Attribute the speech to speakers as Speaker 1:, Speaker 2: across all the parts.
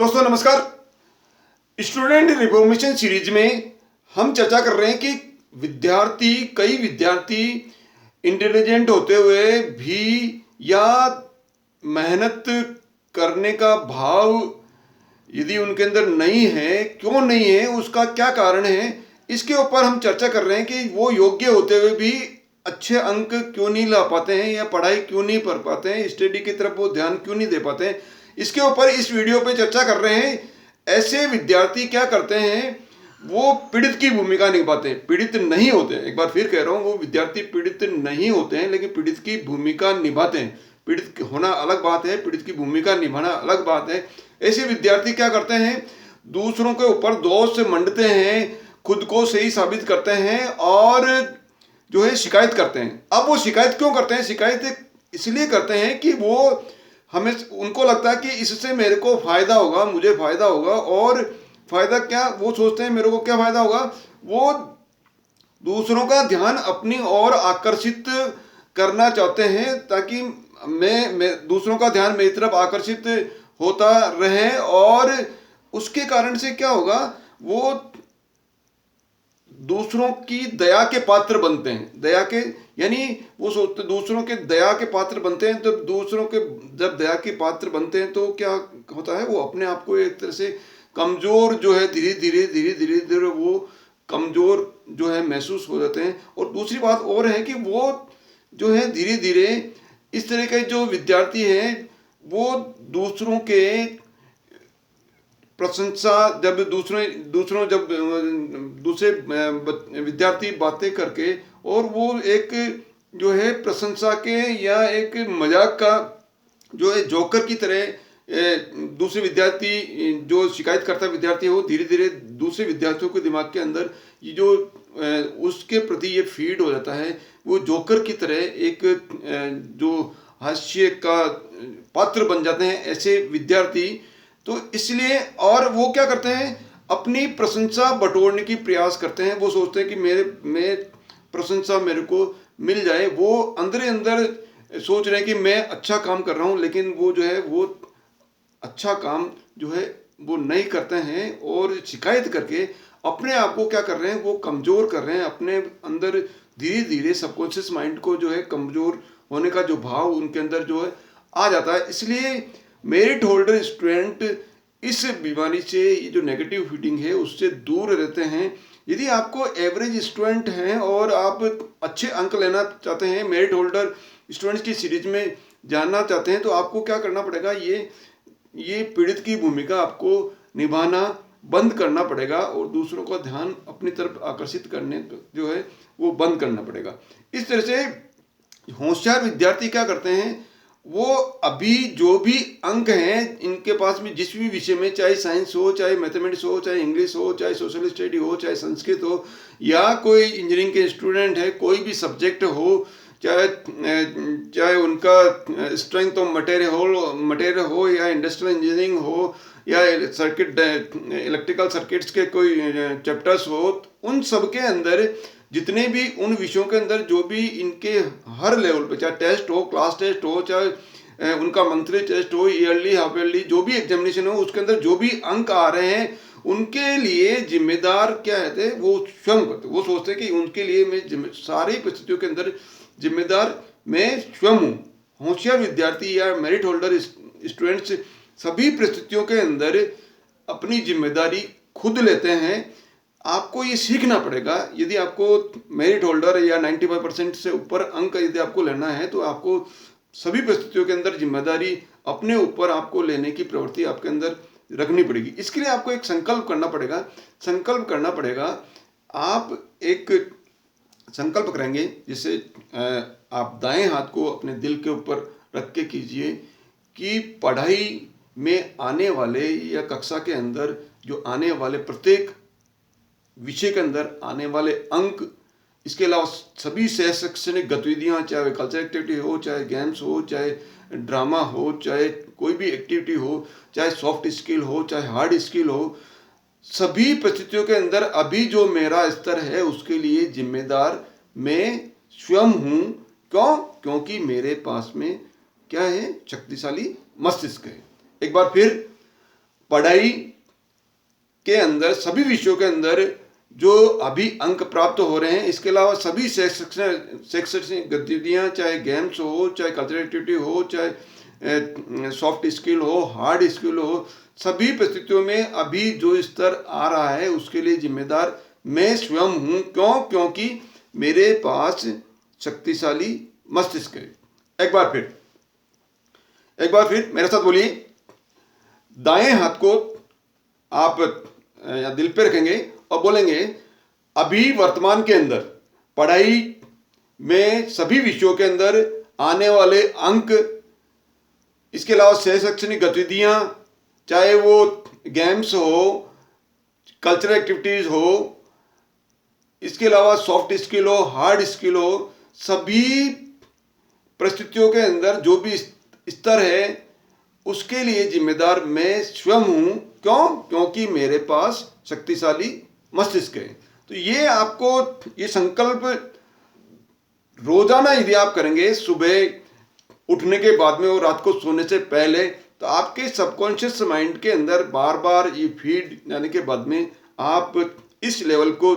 Speaker 1: दोस्तों नमस्कार। Student reformation series में हम चर्चा कर रहे हैं कि कई विद्यार्थी इंटेलिजेंट होते हुए भी या मेहनत करने का भाव यदि उनके अंदर नहीं है, क्यों नहीं है, उसका क्या कारण है, इसके ऊपर हम चर्चा कर रहे हैं कि वो योग्य होते हुए भी अच्छे अंक क्यों नहीं ला पाते हैं या पढ़ाई क्यों नहीं कर पाते हैं, स्टडी की तरफ वो ध्यान क्यों नहीं दे पाते हैं। इसके ऊपर इस वीडियो पे चर्चा कर रहे हैं। ऐसे विद्यार्थी क्या करते हैं, वो पीड़ित की भूमिका निभाते हैं, पीड़ित नहीं होते हैं। एक बार फिर कह रहा हूँ, वो विद्यार्थी पीड़ित नहीं होते हैं लेकिन पीड़ित की भूमिका निभाते हैं। पीड़ित होना अलग बात है, पीड़ित की भूमिका निभाना अलग बात है। ऐसे विद्यार्थी क्या करते हैं, दूसरों के ऊपर दोष मंडते हैं, खुद को सही साबित करते हैं और जो है शिकायत करते हैं। अब वो शिकायत क्यों करते हैं? शिकायत इसलिए करते हैं कि वो हमें उनको लगता है कि इससे मेरे को फायदा होगा, मुझे फायदा होगा। और फायदा क्या, वो सोचते हैं मेरे को क्या फायदा होगा, वो दूसरों का ध्यान अपनी ओर आकर्षित करना चाहते हैं ताकि मैं दूसरों का ध्यान मेरी तरफ आकर्षित होता रहे। और उसके कारण से क्या होगा, वो दूसरों की दया के पात्र बनते हैं। दया के यानी वो सोचते दूसरों के दया के पात्र बनते हैं। तो दूसरों के जब दया के पात्र बनते हैं तो क्या होता है, वो अपने आप को एक तरह से कमजोर जो है धीरे धीरे वो कमजोर जो है महसूस हो जाते हैं। और दूसरी बात और है कि वो जो है धीरे धीरे इस तरह के जो विद्यार्थी हैं वो दूसरों के प्रशंसा जब दूसरे विद्यार्थी बातें करके और वो एक जो है प्रशंसा के या एक मजाक का जो है जोकर की तरह दूसरे विद्यार्थी जो शिकायत करता विद्यार्थी है वो धीरे धीरे दूसरे विद्यार्थियों के दिमाग के अंदर ये जो उसके प्रति ये फीड हो जाता है। वो जोकर की तरह एक जो हास्य का पात्र बन जाते हैं ऐसे विद्यार्थी। तो इसलिए और वो क्या करते हैं, अपनी प्रशंसा बटोरने की प्रयास करते हैं। वो सोचते हैं कि मैं प्रशंसा मेरे को मिल जाए। वो अंदर ही अंदर सोच रहे हैं कि मैं अच्छा काम कर रहा हूँ, लेकिन वो जो है वो अच्छा काम जो है वो नहीं करते हैं और शिकायत करके अपने आप को क्या कर रहे हैं, वो कमज़ोर कर रहे हैं। अपने अंदर धीरे धीरे सबकॉन्शियस माइंड को जो है कमज़ोर होने का जो भाव उनके अंदर जो है आ जाता है। इसलिए मेरिट होल्डर स्टूडेंट इस बीमारी से, ये जो नेगेटिव फीडिंग है उससे दूर रहते हैं। यदि आपको एवरेज स्टूडेंट हैं और आप अच्छे अंक लेना चाहते हैं, मेरिट होल्डर स्टूडेंट्स की सीरीज में जानना चाहते हैं, तो आपको क्या करना पड़ेगा, ये पीड़ित की भूमिका आपको निभाना बंद करना पड़ेगा और दूसरों का ध्यान अपनी तरफ आकर्षित करने जो है वो बंद करना पड़ेगा। इस तरह से होशियार विद्यार्थी क्या करते हैं, वो अभी जो भी अंक हैं इनके पास में जिस भी विषय में, चाहे साइंस हो, चाहे मैथमेटिक्स हो, चाहे इंग्लिश हो, चाहे सोशल स्टडी हो, चाहे संस्कृत हो, या कोई इंजीनियरिंग के स्टूडेंट है, कोई भी सब्जेक्ट हो, चाहे उनका स्ट्रेंथ ऑफ मटेरियल हो या इंडस्ट्रियल इंजीनियरिंग हो या इलेक्ट्रिकल सर्किट्स के कोई चैप्टर्स हो, उन सब के अंदर जितने भी उन विषयों के अंदर जो भी इनके हर लेवल पे, चाहे टेस्ट हो, क्लास टेस्ट हो, चाहे उनका मंथली टेस्ट हो, ईयरली, हाफ ईयरली, जो भी एग्जामिनेशन हो, उसके अंदर जो भी अंक आ रहे हैं उनके लिए जिम्मेदार क्या है, वो स्वयं करते। वो सोचते हैं कि उनके लिए मैं सारी परिस्थितियों के अंदर जिम्मेदार मैं स्वयं हूँ। होशियार विद्यार्थी या मेरिट होल्डर स्टूडेंट्स सभी परिस्थितियों के अंदर अपनी जिम्मेदारी खुद लेते हैं। आपको ये सीखना पड़ेगा। यदि आपको मेरिट होल्डर या 95% से ऊपर अंक यदि आपको लेना है तो आपको सभी परिस्थितियों के अंदर जिम्मेदारी अपने ऊपर आपको लेने की प्रवृत्ति आपके अंदर रखनी पड़ेगी। इसके लिए आपको एक संकल्प करना पड़ेगा। आप एक संकल्प करेंगे, जिससे आप दाएं हाथ को अपने दिल के ऊपर रख के कीजिए कि पढ़ाई में आने वाले या कक्षा के अंदर जो आने वाले प्रत्येक विषय के अंदर आने वाले अंक, इसके अलावा सभी सह शैक्षणिक गतिविधियाँ, चाहे कल्चर एक्टिविटी हो, चाहे गेम्स हो, चाहे ड्रामा हो, चाहे कोई भी एक्टिविटी हो, चाहे सॉफ्ट स्किल हो, चाहे हार्ड स्किल हो, सभी परिस्थितियों के अंदर अभी जो मेरा स्तर है उसके लिए जिम्मेदार मैं स्वयं हूँ। क्यों? क्योंकि मेरे पास में क्या है, शक्तिशाली मस्तिष्क है। एक बार फिर पढ़ाई के अंदर सभी विषयों के अंदर जो अभी अंक प्राप्त हो रहे हैं, इसके अलावा सभी शैक्षणिक गतिविधियां, चाहे गेम्स हो, चाहे कल्चरल एक्टिविटी हो, चाहे सॉफ्ट स्किल हो, हार्ड स्किल हो, सभी परिस्थितियों में अभी जो स्तर आ रहा है उसके लिए जिम्मेदार मैं स्वयं हूं। क्यों? क्योंकि मेरे पास शक्तिशाली मस्तिष्क है। एक बार फिर मेरे साथ बोलिए। दाएं हाथ को आप या दिल पे रखेंगे और बोलेंगे, अभी वर्तमान के अंदर पढ़ाई में सभी विषयों के अंदर आने वाले अंक, इसके अलावा शैक्षणिक गतिविधियां, चाहे वो गेम्स हो, कल्चरल एक्टिविटीज हो, इसके अलावा सॉफ्ट स्किल हो, हार्ड स्किल हो, सभी परिस्थितियों के अंदर जो भी स्तर है उसके लिए जिम्मेदार मैं स्वयं हूं। क्यों? क्योंकि मेरे पास शक्तिशाली मस्तिष्क है। तो ये आपको ये संकल्प रोजाना यदि आप करेंगे, सुबह उठने के बाद में और रात को सोने से पहले, तो आपके सबकॉन्शियस माइंड के अंदर बार बार ये फीड जाने के बाद में आप इस लेवल को,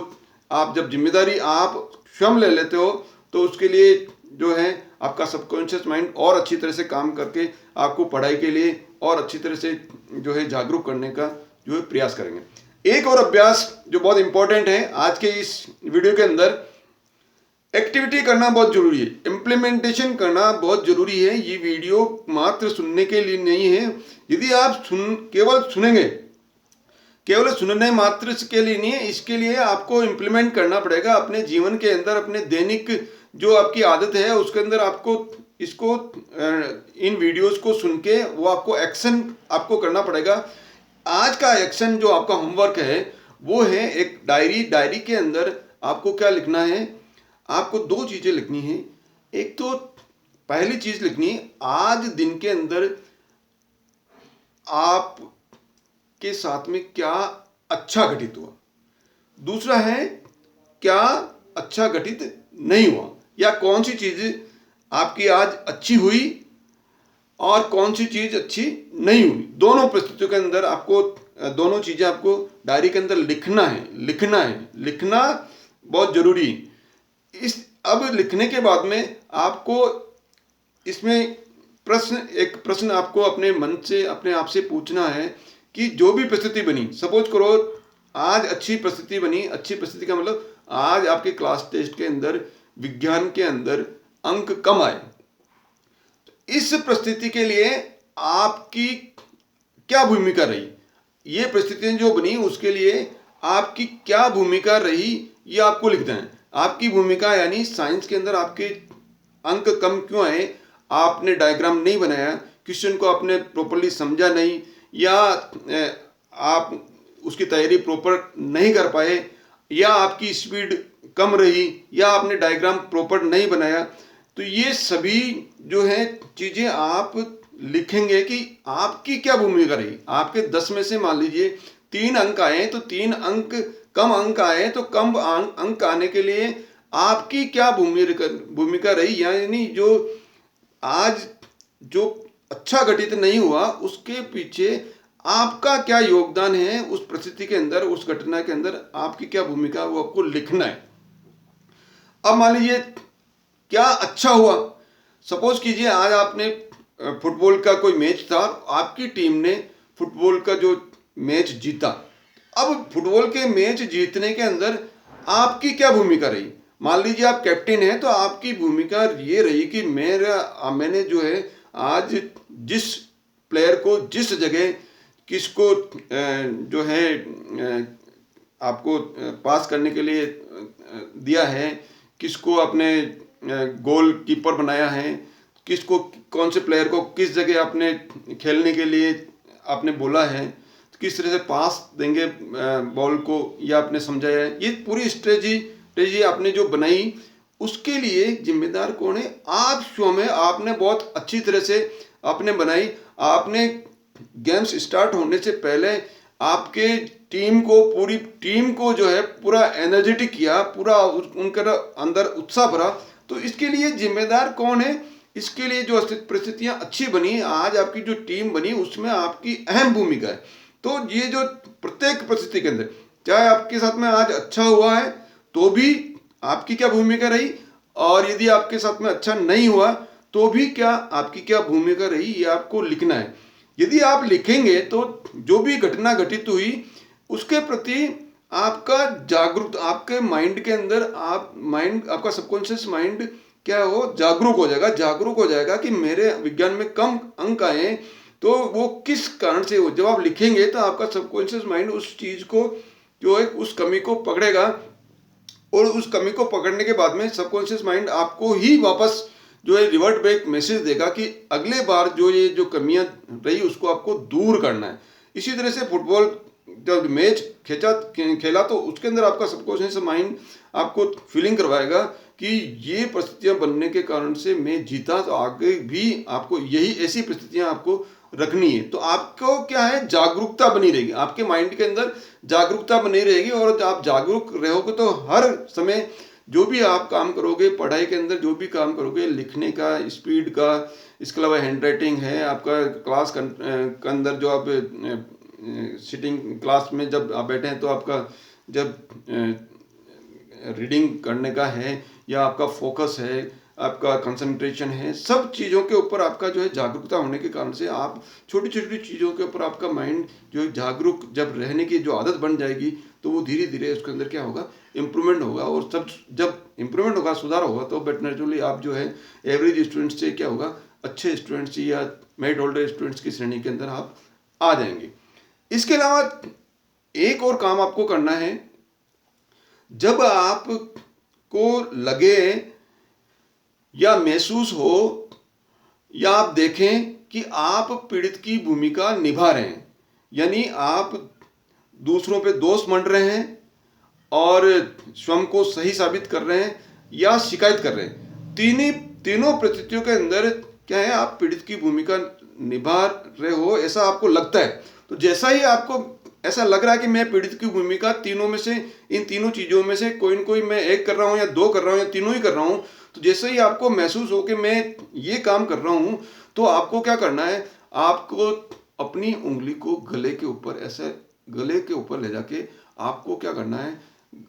Speaker 1: आप जब जिम्मेदारी आप स्वयं ले लेते हो तो उसके लिए जो है आपका सबकॉन्शियस माइंड और अच्छी तरह से काम करके आपको पढ़ाई के लिए और अच्छी तरह से जो है जागरूक करने का जो है प्रयास करेंगे। एक और अभ्यास जो बहुत इंपॉर्टेंट है आज के इस वीडियो के अंदर, एक्टिविटी करना बहुत जरूरी है, इम्प्लीमेंटेशन करना बहुत जरूरी है। ये वीडियो मात्र सुनने के लिए नहीं है। यदि आप केवल सुनेंगे, केवल सुनने मात्र के लिए नहीं है, इसके लिए आपको इम्प्लीमेंट करना पड़ेगा अपने जीवन के अंदर, अपने दैनिक जो आपकी आदत है उसके अंदर आपको इसको इन वीडियोस को सुन के वो आपको एक्शन आपको करना पड़ेगा। आज का एक्शन जो आपका होमवर्क है वो है एक डायरी के अंदर आपको क्या लिखना है, आपको दो चीजें लिखनी है। एक तो पहली चीज लिखनी है, आज दिन के अंदर आप के साथ में क्या अच्छा घटित हुआ। दूसरा है क्या अच्छा घटित नहीं हुआ, या कौन सी चीज आपकी आज अच्छी हुई और कौन सी चीज अच्छी नहीं हुई। दोनों परिस्थितियों के अंदर आपको दोनों चीजें आपको डायरी के अंदर लिखना बहुत जरूरी। इस अब लिखने के बाद में आपको इसमें एक प्रश्न आपको अपने मन से अपने आप से पूछना है कि जो भी परिस्थिति बनी, सपोज करो आज अच्छी परिस्थिति बनी, अच्छी परिस्थिति का मतलब आज आपके क्लास टेस्ट के अंदर विज्ञान के अंदर अंक कम आए, तो इस परिस्थिति के लिए आपकी क्या भूमिका रही, ये परिस्थितियां जो बनी उसके लिए आपकी क्या भूमिका रही, ये आपको लिखना है। आपकी भूमिका यानी साइंस के अंदर आपके अंक कम क्यों आए, आपने डायग्राम नहीं बनाया, क्वेश्चन को आपने प्रॉपर्ली समझा नहीं, या आप उसकी तैयारी प्रॉपर नहीं कर पाए, या आपकी स्पीड कम रही, या आपने डायग्राम प्रॉपर नहीं बनाया, तो ये सभी जो है चीजें आप लिखेंगे कि आपकी क्या भूमिका रही। आपके 10 में से मान लीजिए 3 अंक आए तो 3 अंक कम अंक आए, तो कम अंक आने के लिए आपकी क्या भूमिका रही, यानी जो आज जो अच्छा घटित नहीं हुआ उसके पीछे आपका क्या योगदान है, उस परिस्थिति के अंदर, उस घटना के अंदर आपकी क्या भूमिका, वो आपको लिखना है। अब मान लीजिए क्या अच्छा हुआ, सपोज कीजिए आज आपने फुटबॉल का कोई मैच था, आपकी टीम ने फुटबॉल का जो मैच जीता। अब फुटबॉल के मैच जीतने के अंदर आपकी क्या भूमिका रही। मान लीजिए आप कैप्टन हैं, तो आपकी भूमिका ये रही कि मैंने जो है आज जिस प्लेयर को जिस जगह किसको जो है आपको पास करने के लिए दिया है, किसको आपने गोल कीपर बनाया है, किसको कौन से प्लेयर को किस जगह आपने खेलने के लिए आपने बोला है, किस तरह से पास देंगे बॉल को, या आपने समझाया है। ये पूरी स्ट्रेटजी आपने जो बनाई, उसके लिए जिम्मेदार कौन है? आप स्वयं है। आपने बहुत अच्छी तरह से आपने बनाई। आपने गेम्स स्टार्ट होने से पहले आपके पूरी टीम को जो है पूरा एनर्जेटिक किया, पूरा उनके अंदर उत्साह भरा। तो इसके लिए जिम्मेदार कौन है? इसके लिए जो परिस्थितियां अच्छी बनी, आज आपकी जो टीम बनी, उसमें आपकी अहम भूमिका है। तो ये जो प्रत्येक परिस्थिति के अंदर, चाहे आपके साथ में आज अच्छा हुआ है तो भी आपकी क्या भूमिका रही, और यदि आपके साथ में अच्छा नहीं हुआ तो भी क्या आपकी क्या भूमिका रही, ये आपको लिखना है। यदि आप लिखेंगे तो जो भी घटना घटित हुई उसके प्रति आपका जागरूक, आपके माइंड के अंदर आपका सबकॉन्शियस माइंड क्या हो, जागरूक हो जाएगा। जागरूक हो जाएगा कि मेरे विज्ञान में कम अंक आए तो वो किस कारण से हो। जब आप लिखेंगे तो आपका सबकॉन्शियस माइंड उस चीज को जो है उस कमी को पकड़ेगा, और उस कमी को पकड़ने के बाद में सबकॉन्शियस माइंड आपको ही वापस जो है रिवर्ट बैक मैसेज देगा कि अगले बार ये जो कमियां रही उसको आपको दूर करना है। इसी तरह से फुटबॉल जब मैच खेला तो उसके अंदर आपका सबकॉन्शियस माइंड आपको फीलिंग करवाएगा कि ये परिस्थितियां बनने के कारण से मैं जीता, तो आगे भी आपको यही ऐसी परिस्थितियां आपको रखनी है। तो आपको क्या है, जागरूकता बनी रहेगी, आपके माइंड के अंदर जागरूकता बनी रहेगी, और आप जागरूक रहोगे तो हर समय जो भी आप काम करोगे, पढ़ाई के अंदर जो भी काम करोगे, लिखने का स्पीड का, इसके अलावा हैंड राइटिंग है, आपका क्लास के अंदर जो आप सिटिंग क्लास में जब आप बैठे हैं तो आपका जब रीडिंग करने का है, या आपका फोकस है, आपका कंसंट्रेशन है, सब चीज़ों के ऊपर आपका जो है जागरूकता होने के कारण से आप छोटी छोटी चीज़ों के ऊपर आपका माइंड जो है जागरूक जब रहने की जो आदत बन जाएगी तो वो धीरे धीरे उसके अंदर क्या होगा, इम्प्रूवमेंट होगा। और सब जब इम्प्रूवमेंट होगा, सुधार होगा, तो बट नेचुरली आप जो है एवरेज स्टूडेंट्स से क्या होगा, अच्छे स्टूडेंट्स या मेरिट होल्डर स्टूडेंट्स की श्रेणी के अंदर आप आ जाएंगे। इसके अलावा एक और काम आपको करना है, जब आपको लगे या महसूस हो या आप देखें कि आप पीड़ित की भूमिका निभा रहे हैं, यानी आप दूसरों पे दोष मंड रहे हैं और स्वयं को सही साबित कर रहे हैं या शिकायत कर रहे हैं, तीनों परिस्थितियों के अंदर क्या है, आप पीड़ित की भूमिका निभा रहे हो, ऐसा आपको लगता है। तो जैसा ही आपको ऐसा लग रहा है कि मैं पीड़ित की भूमिका तीनों में से, इन तीनों चीज़ों में से कोई न कोई मैं एक कर रहा हूँ या दो कर रहा हूँ या तीनों ही कर रहा हूँ, तो जैसे ही आपको महसूस हो कि मैं ये काम कर रहा हूँ, तो आपको क्या करना है, आपको अपनी उंगली को गले के ऊपर, ऐसे गले के ऊपर ले जाके आपको क्या करना है,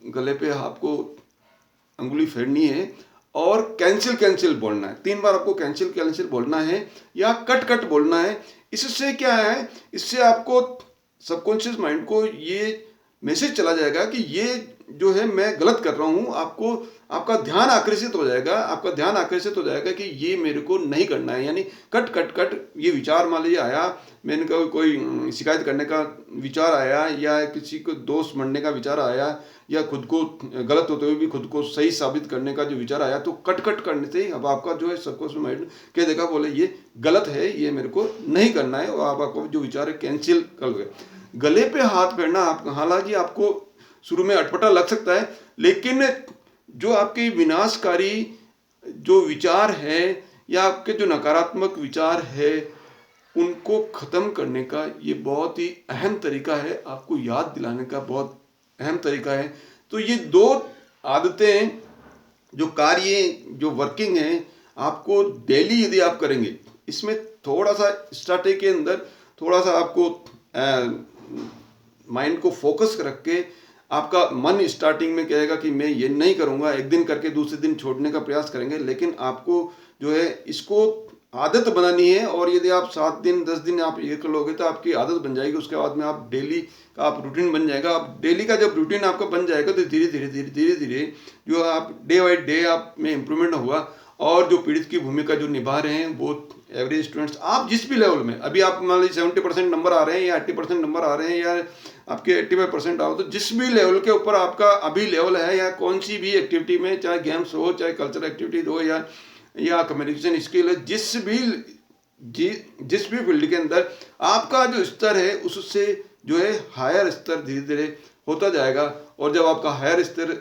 Speaker 1: गले पे आपको उंगली फेरनी है और कैंसिल कैंसिल बोलना है। 3 बार आपको कैंसिल कैंसिल बोलना है या कट कट बोलना है। इससे क्या है, इससे आपको सबकॉन्शियस माइंड को ये मैसेज चला जाएगा कि ये जो है मैं गलत कर रहा हूँ। आपका ध्यान आकर्षित हो जाएगा, आपका ध्यान आकर्षित हो जाएगा कि ये मेरे को नहीं करना है। यानी कट कट कट ये विचार मान लीजिए आया, मैंने कहा कोई शिकायत करने का विचार आया या किसी को दोष मढ़ने का विचार आया या खुद को गलत होते हुए भी खुद को सही साबित करने का जो विचार आया, तो कट कट करने से ही अब आपका जो है सबकॉन्शियस माइंड कह देगा, बोले ये गलत है, ये मेरे को नहीं करना है, और आपको जो विचार है कैंसिल कर गए। गले पे हाथ फेरना, आप हालांकि आपको शुरू में अटपटा लग सकता है, लेकिन जो आपके विनाशकारी जो विचार है या आपके जो नकारात्मक विचार है उनको ख़त्म करने का ये बहुत ही अहम तरीका है, आपको याद दिलाने का बहुत अहम तरीका है। तो ये 2 आदतें जो कार्य जो वर्किंग है, आपको डेली यदि आप करेंगे, इसमें थोड़ा सा स्टार्टिंग के अंदर थोड़ा सा आपको माइंड को फोकस रख के, आपका मन स्टार्टिंग में कहेगा कि मैं ये नहीं करूँगा, एक दिन करके दूसरे दिन छोड़ने का प्रयास करेंगे, लेकिन आपको जो है इसको आदत बनानी है। और यदि आप 7 दिन 10 दिन आप ये कर लोगे तो आपकी आदत बन जाएगी। उसके बाद में आप डेली का आप रूटीन बन जाएगा। आप डेली का जब रूटीन आपका बन जाएगा तो धीरे धीरे जो आप डे बाई डे आप में इम्प्रूवमेंट होगा। और जो पीड़ित की भूमिका जो निभा रहे हैं वो एवरेज स्टूडेंट्स, आप जिस भी लेवल में, अभी आप मान लीजिए 70% नंबर आ रहे हैं या 80% नंबर आ रहे हैं या आपके 85% आओ, तो जिस भी लेवल के ऊपर आपका अभी लेवल है, या कौन सी भी एक्टिविटी में, चाहे गेम्स हो, चाहे कल्चरल एक्टिविटीज हो, या कम्युनिकेशन स्किल है, जिस भी फील्ड के अंदर आपका जो स्तर है उससे जो है हायर स्तर धीरे धीरे होता जाएगा। और जब आपका हायर स्तर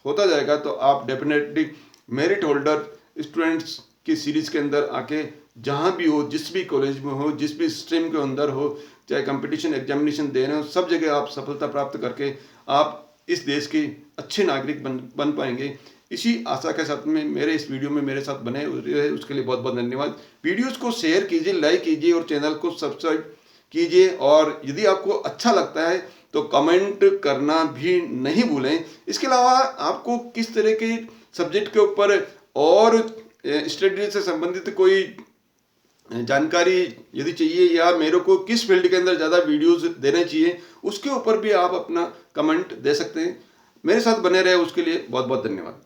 Speaker 1: होता जाएगा तो आप डेफिनेटली मेरिट होल्डर स्टूडेंट्स की सीरीज के अंदर आके जहाँ भी हो, जिस भी कॉलेज में हो, जिस भी स्ट्रीम के अंदर हो, चाहे कंपटीशन एग्जामिनेशन दे रहे हो, सब जगह आप सफलता प्राप्त करके आप इस देश के अच्छे नागरिक बन पाएंगे। इसी आशा के साथ में मेरे इस वीडियो में मेरे साथ बने रहे, उसके लिए बहुत बहुत धन्यवाद। वीडियोस को शेयर कीजिए, लाइक कीजिए और चैनल को सब्सक्राइब कीजिए, और यदि आपको अच्छा लगता है तो कमेंट करना भी नहीं भूलें। इसके अलावा आपको किस तरह के सब्जेक्ट के ऊपर और स्टडी से संबंधित कोई जानकारी यदि चाहिए, या मेरे को किस फील्ड के अंदर ज़्यादा वीडियोस देने चाहिए, उसके ऊपर भी आप अपना कमेंट दे सकते हैं। मेरे साथ बने रहे उसके लिए बहुत बहुत धन्यवाद।